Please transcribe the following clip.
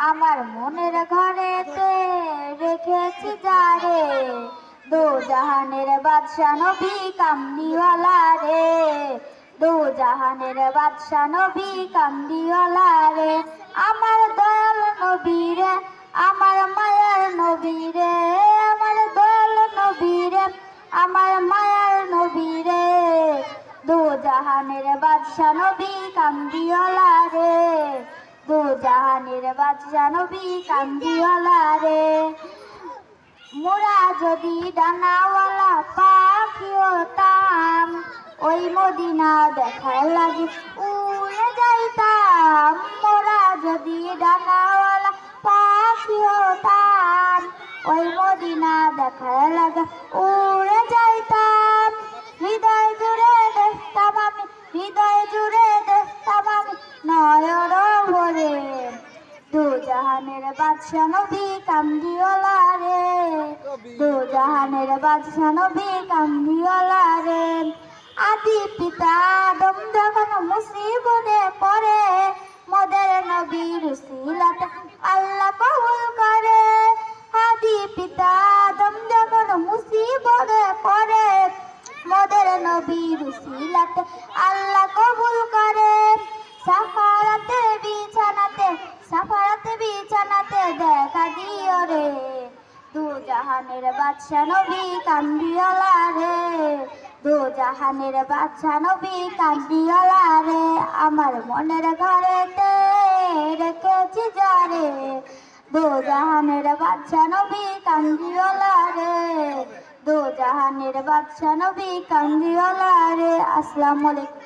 আমার মনের ঘরেতে রেখেছি যারে, দো জাহানের বাদশা নবী কামলিওয়ালা রে, দো জাহানের বাদশা নবী কামলিওয়ালা রে। আমার দয়াল নবী রে, আমার মায়ার নবী রে, আমার দয়াল নবী রে, আমার মায়ার নবী রে, দো জাহানের বাদশা নবী কামলিওয়ালা রে, দো জাহানের বাদশা নবী কামলিওয়ালা রে। মোরা যদি ডানাওয়ালা পাখি হতাম, ওই মদিনা দেখার লাগি উড়ে যাইতাম। মোরা যদি ডানাওয়ালা পাখি হতাম, ওই মদিনা দেখার লাগে উড়ে যাইতাম। হৃদয় জুড়ে দেখতাম আমি, হৃদয় জুড়ে দেখতাম আমি নয়ন ভরে, দো জাহানের বাদশা নবী কামলিওয়ালা রে, দো জাহানের বাদশা নবী কামলিওয়ালা রে। আদি পিতা আদম যখন মুসিবতে পড়ে, মোদের নবীর উসিলাতে আল্লাহ কবুল করে। আদি পিতা আদম যখন মুসিবতে পড়ে, মোদের নবীর উসিলাতে আল্লাহ কবুল করে। সাফারাতে বিছানাতে, সাফারাতে বিছানাতে দেখা দিও রে, দো জাহানের বাদশা নবী কামলিওয়ালা রে, দো জাহানের বাদশা নবী কামলিওয়ালা রে। আমার মনের ঘরেতে রেখেছি যারে, দো জাহানের বাদশা নবী কামলিওয়ালা রে, দো জাহানের বাদশা নবী কামলিওয়ালা রে। আসসালামু আলাইকুম।